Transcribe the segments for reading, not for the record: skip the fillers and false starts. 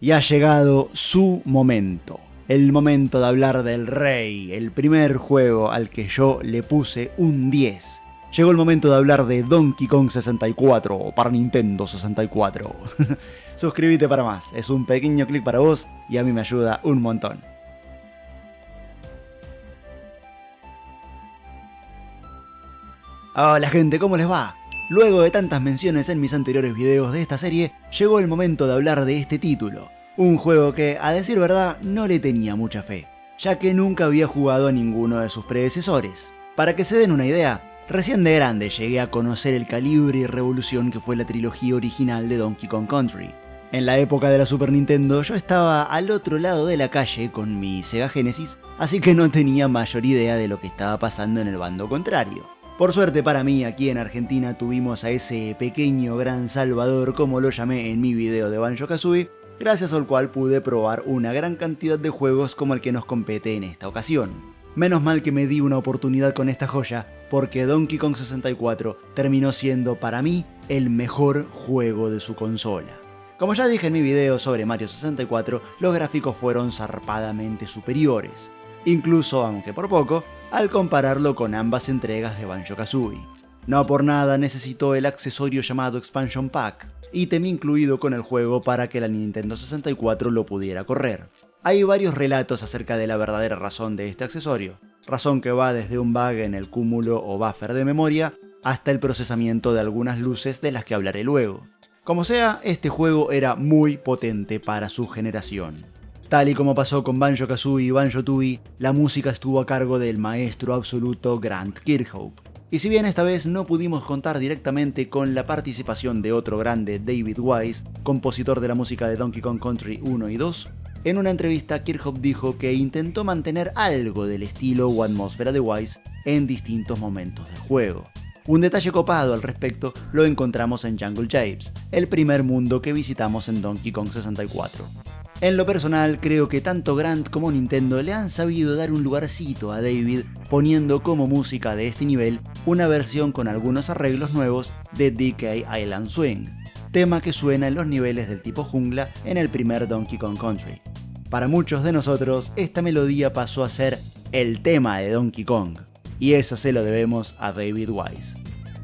Y ha llegado su momento. El momento de hablar del Rey, el primer juego al que yo le puse un 10. Llegó el momento de hablar de Donkey Kong 64 para Nintendo 64. Suscríbete para más, es un pequeño clic para vos y a mí me ayuda un montón. Hola gente, ¿cómo les va? Luego de tantas menciones en mis anteriores videos de esta serie, llegó el momento de hablar de este título. Un juego que, a decir verdad, no le tenía mucha fe, ya que nunca había jugado a ninguno de sus predecesores. Para que se den una idea, recién de grande llegué a conocer el calibre y revolución que fue la trilogía original de Donkey Kong Country. En la época de la Super Nintendo yo estaba al otro lado de la calle con mi Sega Genesis, así que no tenía mayor idea de lo que estaba pasando en el bando contrario. Por suerte para mí, aquí en Argentina tuvimos a ese pequeño gran salvador, como lo llamé en mi video de Banjo-Kazooie, gracias al cual pude probar una gran cantidad de juegos como el que nos compete en esta ocasión. Menos mal que me di una oportunidad con esta joya, porque Donkey Kong 64 terminó siendo para mí el mejor juego de su consola. Como ya dije en mi video sobre Mario 64, los gráficos fueron zarpadamente superiores, incluso aunque por poco, al compararlo con ambas entregas de Banjo-Kazooie. No por nada necesitó el accesorio llamado Expansion Pack, ítem incluido con el juego para que la Nintendo 64 lo pudiera correr. Hay varios relatos acerca de la verdadera razón de este accesorio, razón que va desde un bug en el cúmulo o buffer de memoria hasta el procesamiento de algunas luces de las que hablaré luego. Como sea, este juego era muy potente para su generación. Tal y como pasó con Banjo-Kazooie y Banjo-Tooie, la música estuvo a cargo del maestro absoluto Grant Kirkhope. Y si bien esta vez no pudimos contar directamente con la participación de otro grande, David Wise, compositor de la música de Donkey Kong Country 1 y 2, en una entrevista Kirkhope dijo que intentó mantener algo del estilo o atmósfera de Wise en distintos momentos del juego. Un detalle copado al respecto lo encontramos en Jungle Japes, el primer mundo que visitamos en Donkey Kong 64. En lo personal, creo que tanto Grant como Nintendo le han sabido dar un lugarcito a David poniendo como música de este nivel una versión con algunos arreglos nuevos de DK Island Swing, tema que suena en los niveles del tipo jungla en el primer Donkey Kong Country. Para muchos de nosotros, esta melodía pasó a ser el tema de Donkey Kong, y eso se lo debemos a David Wise.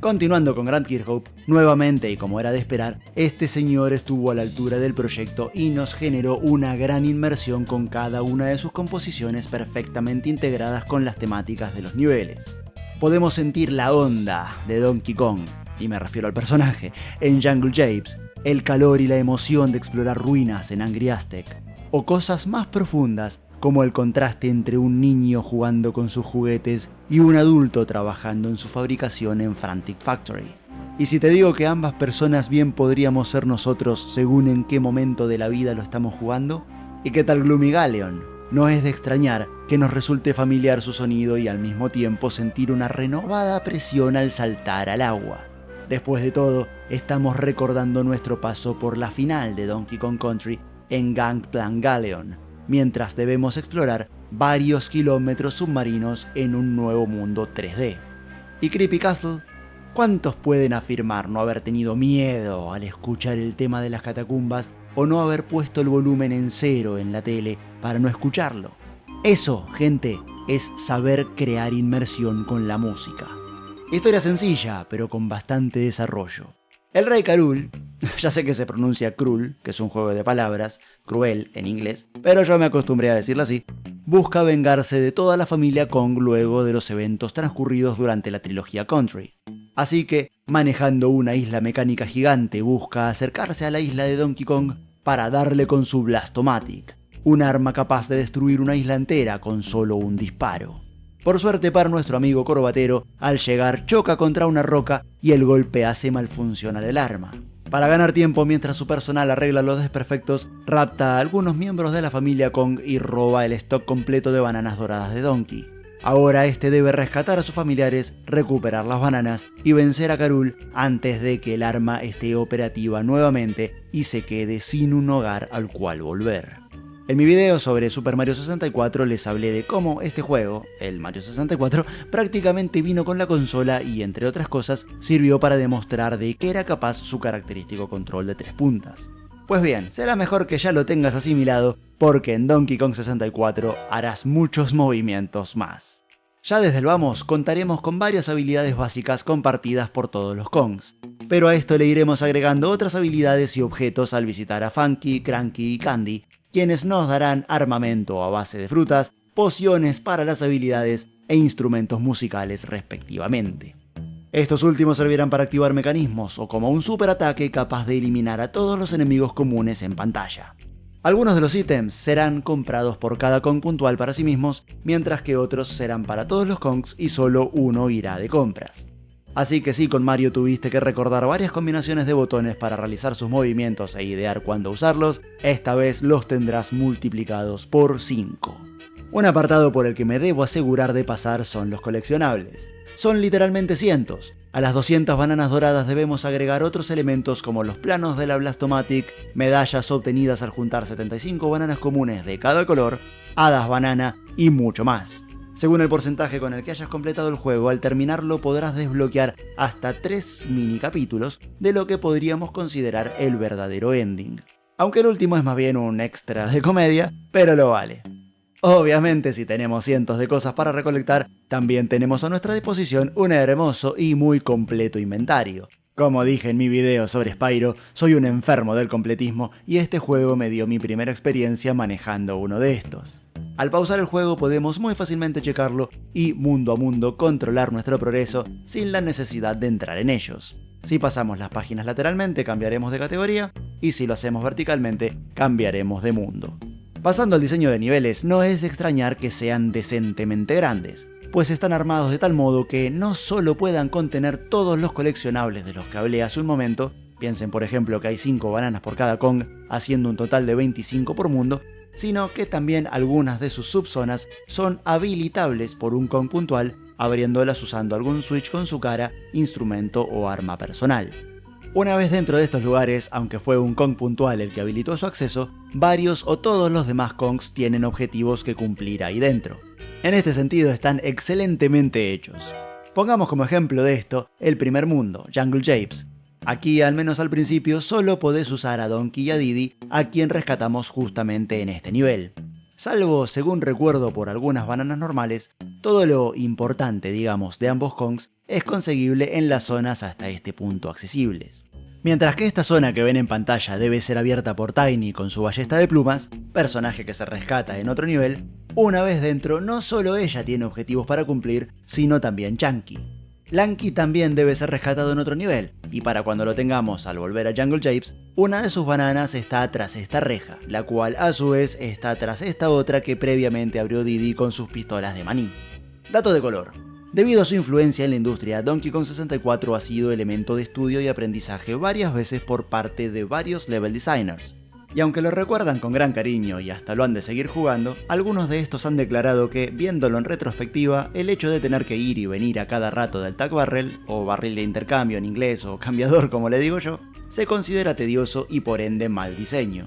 Continuando con Grant Kirkhope, nuevamente y como era de esperar, este señor estuvo a la altura del proyecto y nos generó una gran inmersión con cada una de sus composiciones perfectamente integradas con las temáticas de los niveles. Podemos sentir la onda de Donkey Kong, y me refiero al personaje, en Jungle Japes, el calor y la emoción de explorar ruinas en Angry Aztec, o cosas más profundas como el contraste entre un niño jugando con sus juguetes y un adulto trabajando en su fabricación en Frantic Factory. Y si te digo que ambas personas bien podríamos ser nosotros según en qué momento de la vida lo estamos jugando, ¿y qué tal Gloomy Galleon? No es de extrañar que nos resulte familiar su sonido y al mismo tiempo sentir una renovada presión al saltar al agua. Después de todo, estamos recordando nuestro paso por la final de Donkey Kong Country en Gangplank Galleon, mientras debemos explorar varios kilómetros submarinos en un nuevo mundo 3D. ¿Y Creepy Castle? ¿Cuántos pueden afirmar no haber tenido miedo al escuchar el tema de las catacumbas o no haber puesto el volumen en cero en la tele para no escucharlo? Eso, gente, es saber crear inmersión con la música. Historia sencilla, pero con bastante desarrollo. El rey K. Rool, ya sé que se pronuncia Krul, que es un juego de palabras, cruel en inglés, pero yo me acostumbré a decirlo así, busca vengarse de toda la familia Kong luego de los eventos transcurridos durante la trilogía Country. Así que, manejando una isla mecánica gigante, busca acercarse a la isla de Donkey Kong para darle con su Blastomatic, un arma capaz de destruir una isla entera con solo un disparo. Por suerte para nuestro amigo corbatero, al llegar choca contra una roca y el golpe hace malfuncionar el arma. Para ganar tiempo mientras su personal arregla los desperfectos, rapta a algunos miembros de la familia Kong y roba el stock completo de bananas doradas de Donkey. Ahora este debe rescatar a sus familiares, recuperar las bananas y vencer a K. Rool antes de que el arma esté operativa nuevamente y se quede sin un hogar al cual volver. En mi video sobre Super Mario 64 les hablé de cómo este juego, el Mario 64, prácticamente vino con la consola y entre otras cosas sirvió para demostrar de qué era capaz su característico control de 3 puntas. Pues bien, será mejor que ya lo tengas asimilado porque en Donkey Kong 64 harás muchos movimientos más. Ya desde el vamos contaremos con varias habilidades básicas compartidas por todos los Kongs, pero a esto le iremos agregando otras habilidades y objetos al visitar a Funky, Cranky y Candy, quienes nos darán armamento a base de frutas, pociones para las habilidades e instrumentos musicales respectivamente. Estos últimos servirán para activar mecanismos o como un superataque capaz de eliminar a todos los enemigos comunes en pantalla. Algunos de los ítems serán comprados por cada Kong puntual para sí mismos, mientras que otros serán para todos los Kongs y solo uno irá de compras. Así que si con Mario tuviste que recordar varias combinaciones de botones para realizar sus movimientos e idear cuándo usarlos, esta vez los tendrás multiplicados por 5. Un apartado por el que me debo asegurar de pasar son los coleccionables. Son literalmente cientos. A las 200 bananas doradas debemos agregar otros elementos como los planos de la Blastomatic, medallas obtenidas al juntar 75 bananas comunes de cada color, hadas banana y mucho más. Según el porcentaje con el que hayas completado el juego, al terminarlo podrás desbloquear hasta 3 mini capítulos de lo que podríamos considerar el verdadero ending. Aunque el último es más bien un extra de comedia, pero lo vale. Obviamente, si tenemos cientos de cosas para recolectar, también tenemos a nuestra disposición un hermoso y muy completo inventario. Como dije en mi video sobre Spyro, soy un enfermo del completismo y este juego me dio mi primera experiencia manejando uno de estos. Al pausar el juego podemos muy fácilmente checarlo y mundo a mundo controlar nuestro progreso sin la necesidad de entrar en ellos. Si pasamos las páginas lateralmente cambiaremos de categoría y si lo hacemos verticalmente cambiaremos de mundo. Pasando al diseño de niveles, no es de extrañar que sean decentemente grandes, pues están armados de tal modo que no solo puedan contener todos los coleccionables de los que hablé hace un momento, piensen por ejemplo que hay 5 bananas por cada Kong, haciendo un total de 25 por mundo, sino que también algunas de sus subzonas son habilitables por un Kong puntual, abriéndolas usando algún switch con su cara, instrumento o arma personal. Una vez dentro de estos lugares, aunque fue un Kong puntual el que habilitó su acceso, varios o todos los demás Kongs tienen objetivos que cumplir ahí dentro. En este sentido están excelentemente hechos. Pongamos como ejemplo de esto el primer mundo, Jungle Japes. Aquí, al menos al principio, solo podés usar a Donkey y a Diddy, a quien rescatamos justamente en este nivel. Salvo, según recuerdo por algunas bananas normales, todo lo importante, digamos, de ambos Kongs es conseguible en las zonas hasta este punto accesibles. Mientras que esta zona que ven en pantalla debe ser abierta por Tiny con su ballesta de plumas, personaje que se rescata en otro nivel, una vez dentro no solo ella tiene objetivos para cumplir, sino también Chunky. Lanky también debe ser rescatado en otro nivel, y para cuando lo tengamos al volver a Jungle Japes, una de sus bananas está tras esta reja, la cual a su vez está tras esta otra que previamente abrió Diddy con sus pistolas de maní. Dato de color. Debido a su influencia en la industria, Donkey Kong 64 ha sido elemento de estudio y aprendizaje varias veces por parte de varios level designers. Y aunque lo recuerdan con gran cariño y hasta lo han de seguir jugando, algunos de estos han declarado que, viéndolo en retrospectiva, el hecho de tener que ir y venir a cada rato del tag barrel, o barril de intercambio en inglés o cambiador como le digo yo, se considera tedioso y por ende mal diseño.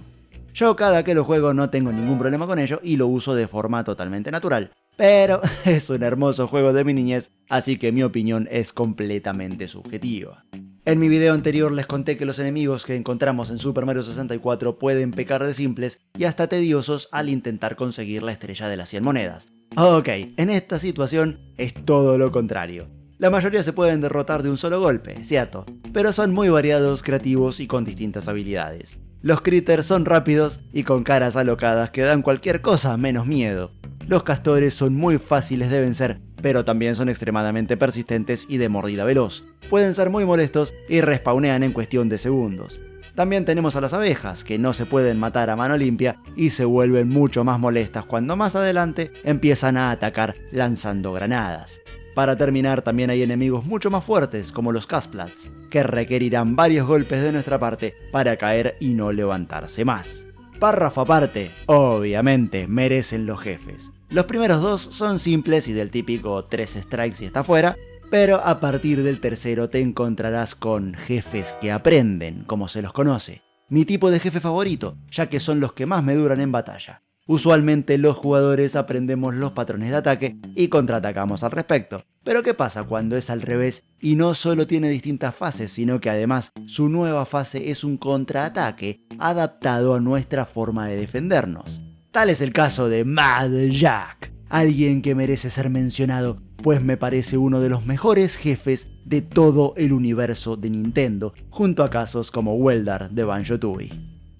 Yo cada que lo juego no tengo ningún problema con ello y lo uso de forma totalmente natural, pero es un hermoso juego de mi niñez, así que mi opinión es completamente subjetiva. En mi video anterior les conté que los enemigos que encontramos en Super Mario 64 pueden pecar de simples y hasta tediosos al intentar conseguir la estrella de las 100 monedas. Ok, en esta situación es todo lo contrario. La mayoría se pueden derrotar de un solo golpe, cierto, pero son muy variados, creativos y con distintas habilidades. Los critters son rápidos y con caras alocadas que dan cualquier cosa menos miedo. Los castores son muy fáciles de vencer, pero también son extremadamente persistentes y de mordida veloz. Pueden ser muy molestos y respawnean en cuestión de segundos. También tenemos a las abejas, que no se pueden matar a mano limpia y se vuelven mucho más molestas cuando más adelante empiezan a atacar lanzando granadas. Para terminar, también hay enemigos mucho más fuertes, como los Casplats, que requerirán varios golpes de nuestra parte para caer y no levantarse más. Párrafo aparte, obviamente merecen los jefes. Los primeros dos son simples y del típico 3 strikes y está fuera, pero a partir del tercero te encontrarás con jefes que aprenden, como se los conoce. Mi tipo de jefe favorito, ya que son los que más me duran en batalla. Usualmente los jugadores aprendemos los patrones de ataque y contraatacamos al respecto. Pero ¿qué pasa cuando es al revés y no solo tiene distintas fases, sino que además su nueva fase es un contraataque adaptado a nuestra forma de defendernos? Tal es el caso de Mad Jack, alguien que merece ser mencionado, pues me parece uno de los mejores jefes de todo el universo de Nintendo, junto a casos como Weldar de Banjo-Tooie.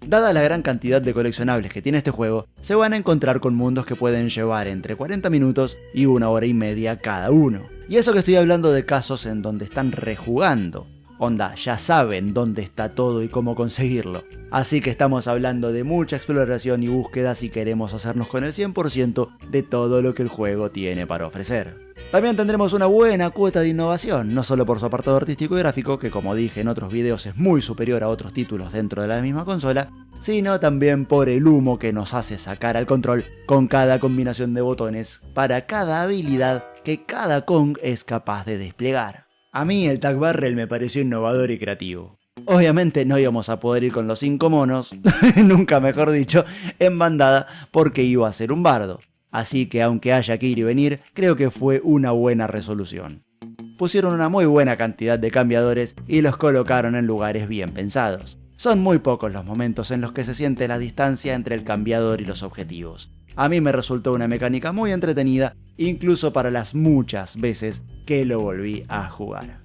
Dada la gran cantidad de coleccionables que tiene este juego, se van a encontrar con mundos que pueden llevar entre 40 minutos y 1 hora y media cada uno. Y eso que estoy hablando de casos en donde están rejugando. Onda, ya saben dónde está todo y cómo conseguirlo. Así que estamos hablando de mucha exploración y búsqueda si queremos hacernos con el 100% de todo lo que el juego tiene para ofrecer. También tendremos una buena cuota de innovación, no solo por su apartado artístico y gráfico, que como dije en otros videos es muy superior a otros títulos dentro de la misma consola, sino también por el humo que nos hace sacar al control con cada combinación de botones para cada habilidad que cada Kong es capaz de desplegar. A mí el Tag Barrel me pareció innovador y creativo. Obviamente no íbamos a poder ir con los 5 monos, nunca mejor dicho, en bandada porque iba a ser un bardo. Así que aunque haya que ir y venir, creo que fue una buena resolución. Pusieron una muy buena cantidad de cambiadores y los colocaron en lugares bien pensados. Son muy pocos los momentos en los que se siente la distancia entre el cambiador y los objetivos. A mí me resultó una mecánica muy entretenida, incluso para las muchas veces que lo volví a jugar.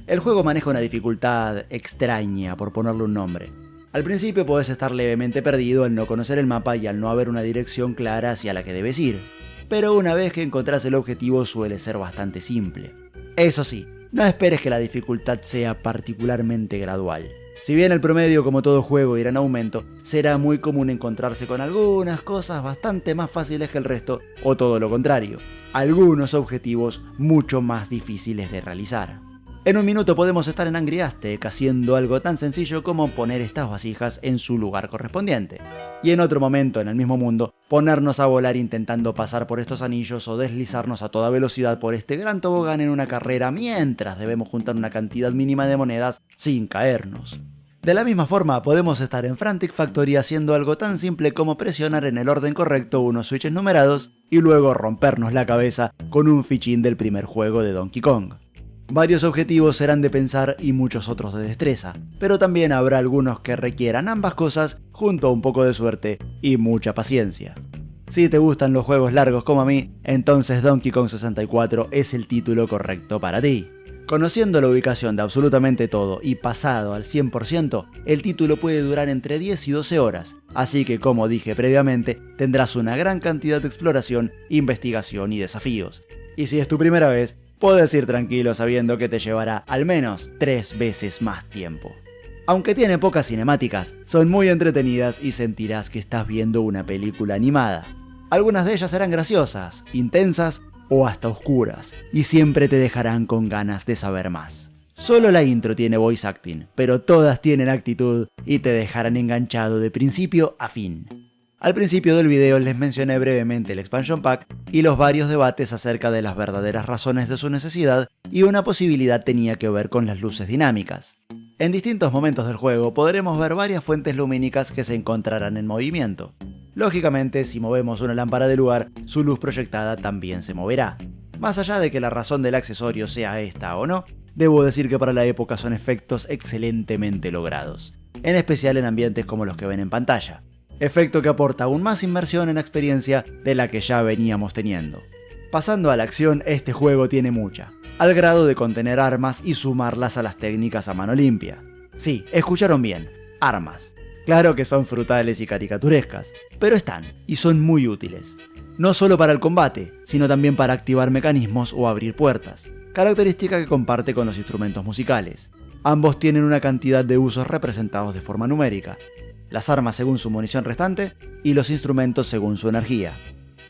El juego maneja una dificultad extraña, por ponerle un nombre. Al principio podés estar levemente perdido al no conocer el mapa y al no haber una dirección clara hacia la que debes ir, pero una vez que encontrás el objetivo suele ser bastante simple. Eso sí, no esperes que la dificultad sea particularmente gradual. Si bien el promedio, como todo juego, irá en aumento, será muy común encontrarse con algunas cosas bastante más fáciles que el resto, o todo lo contrario, algunos objetivos mucho más difíciles de realizar. En un minuto podemos estar en Angry Aztec haciendo algo tan sencillo como poner estas vasijas en su lugar correspondiente. Y en otro momento en el mismo mundo, ponernos a volar intentando pasar por estos anillos o deslizarnos a toda velocidad por este gran tobogán en una carrera mientras debemos juntar una cantidad mínima de monedas sin caernos. De la misma forma, podemos estar en Frantic Factory haciendo algo tan simple como presionar en el orden correcto unos switches numerados y luego rompernos la cabeza con un fichín del primer juego de Donkey Kong. Varios objetivos serán de pensar y muchos otros de destreza, pero también habrá algunos que requieran ambas cosas junto a un poco de suerte y mucha paciencia. Si te gustan los juegos largos como a mí, entonces Donkey Kong 64 es el título correcto para ti. Conociendo la ubicación de absolutamente todo y pasado al 100%, el título puede durar entre 10 y 12 horas, así que como dije previamente, tendrás una gran cantidad de exploración, investigación y desafíos. Y si es tu primera vez, puedes ir tranquilo sabiendo que te llevará al menos 3 veces más tiempo. Aunque tiene pocas cinemáticas, son muy entretenidas y sentirás que estás viendo una película animada. Algunas de ellas serán graciosas, intensas o hasta oscuras, y siempre te dejarán con ganas de saber más. Solo la intro tiene voice acting, pero todas tienen actitud y te dejarán enganchado de principio a fin. Al principio del video les mencioné brevemente el expansion pack y los varios debates acerca de las verdaderas razones de su necesidad, y una posibilidad tenía que ver con las luces dinámicas. En distintos momentos del juego podremos ver varias fuentes lumínicas que se encontrarán en movimiento. Lógicamente, si movemos una lámpara de lugar, su luz proyectada también se moverá. Más allá de que la razón del accesorio sea esta o no, debo decir que para la época son efectos excelentemente logrados, en especial en ambientes como los que ven en pantalla. Efecto que aporta aún más inmersión en la experiencia de la que ya veníamos teniendo. Pasando a la acción, este juego tiene mucha, al grado de contener armas y sumarlas a las técnicas a mano limpia. Sí, escucharon bien, armas. Claro que son frutales y caricaturescas, pero están, y son muy útiles. No solo para el combate, sino también para activar mecanismos o abrir puertas, característica que comparte con los instrumentos musicales. Ambos tienen una cantidad de usos representados de forma numérica. Las armas según su munición restante y los instrumentos según su energía.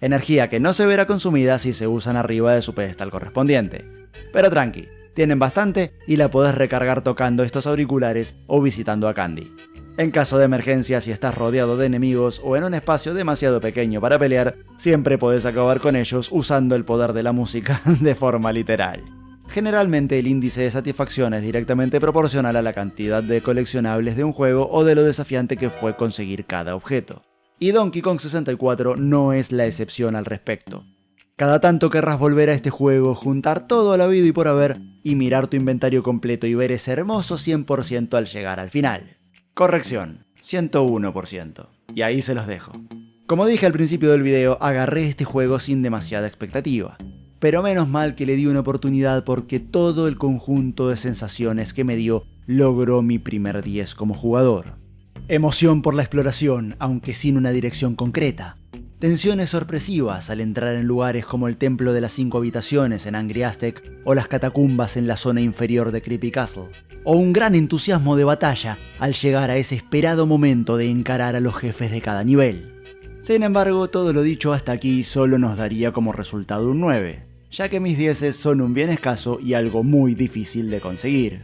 Energía que no se verá consumida si se usan arriba de su pedestal correspondiente. Pero tranqui, tienen bastante y la podés recargar tocando estos auriculares o visitando a Candy. En caso de emergencia, si estás rodeado de enemigos o en un espacio demasiado pequeño para pelear, siempre podés acabar con ellos usando el poder de la música de forma literal. Generalmente el índice de satisfacción es directamente proporcional a la cantidad de coleccionables de un juego o de lo desafiante que fue conseguir cada objeto. Y Donkey Kong 64 no es la excepción al respecto. Cada tanto querrás volver a este juego, juntar todo al habido y por haber, y mirar tu inventario completo y ver ese hermoso 100% al llegar al final. Corrección, 101%. Y ahí se los dejo. Como dije al principio del video, agarré este juego sin demasiada expectativa. Pero menos mal que le di una oportunidad porque todo el conjunto de sensaciones que me dio logró mi primer 10 como jugador. Emoción por la exploración, aunque sin una dirección concreta. Tensiones sorpresivas al entrar en lugares como el Templo de las 5 Habitaciones en Angry Aztec o las catacumbas en la zona inferior de Creepy Castle. O un gran entusiasmo de batalla al llegar a ese esperado momento de encarar a los jefes de cada nivel. Sin embargo, todo lo dicho hasta aquí solo nos daría como resultado un 9, ya que mis 10 son un bien escaso y algo muy difícil de conseguir.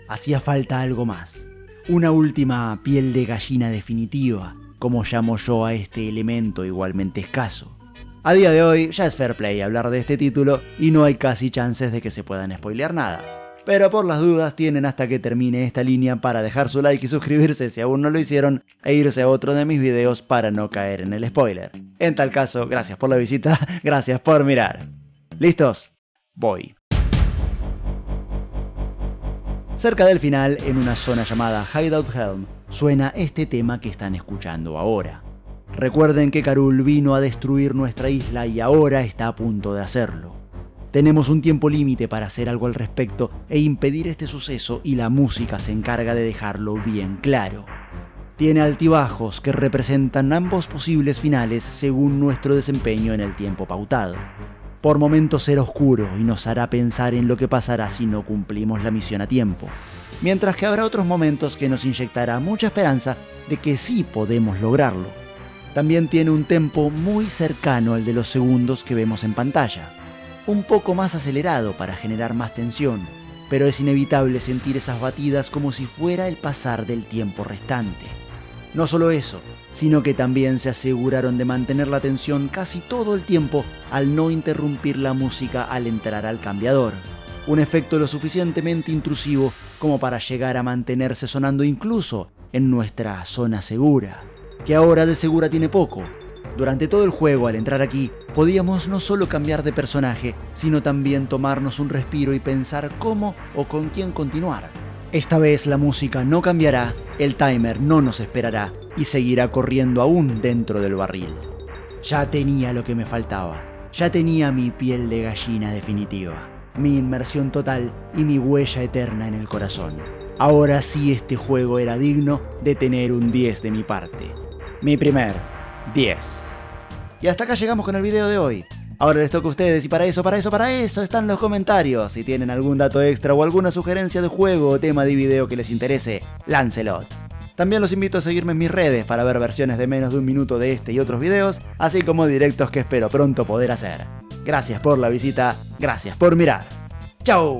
Hacía falta algo más. Una última piel de gallina definitiva, como llamo yo a este elemento igualmente escaso. A día de hoy ya es fair play hablar de este título y no hay casi chances de que se puedan spoilear nada. Pero por las dudas tienen hasta que termine esta línea para dejar su like y suscribirse si aún no lo hicieron e irse a otro de mis videos para no caer en el spoiler. En tal caso, gracias por la visita, gracias por mirar. ¿Listos? Voy. Cerca del final, en una zona llamada Hideout Helm, suena este tema que están escuchando ahora. Recuerden que K. Rool vino a destruir nuestra isla y ahora está a punto de hacerlo. Tenemos un tiempo límite para hacer algo al respecto e impedir este suceso y la música se encarga de dejarlo bien claro. Tiene altibajos que representan ambos posibles finales según nuestro desempeño en el tiempo pautado. Por momentos será oscuro y nos hará pensar en lo que pasará si no cumplimos la misión a tiempo, mientras que habrá otros momentos que nos inyectará mucha esperanza de que sí podemos lograrlo. También tiene un tempo muy cercano al de los segundos que vemos en pantalla, un poco más acelerado para generar más tensión, pero es inevitable sentir esas batidas como si fuera el pasar del tiempo restante. No solo eso, sino que también se aseguraron de mantener la tensión casi todo el tiempo al no interrumpir la música al entrar al cambiador. Un efecto lo suficientemente intrusivo como para llegar a mantenerse sonando incluso en nuestra zona segura, que ahora de segura tiene poco. Durante todo el juego, al entrar aquí, podíamos no solo cambiar de personaje, sino también tomarnos un respiro y pensar cómo o con quién continuar. Esta vez la música no cambiará, el timer no nos esperará y seguirá corriendo aún dentro del barril. Ya tenía lo que me faltaba, ya tenía mi piel de gallina definitiva, mi inmersión total y mi huella eterna en el corazón. Ahora sí este juego era digno de tener un 10 de mi parte. Mi primer 10. Y hasta acá llegamos con el video de hoy. Ahora les toca a ustedes y para eso están los comentarios. Si tienen algún dato extra o alguna sugerencia de juego o tema de video que les interese, láncelot. También los invito a seguirme en mis redes para ver versiones de menos de un minuto de este y otros videos, así como directos que espero pronto poder hacer. Gracias por la visita, gracias por mirar. ¡Chao!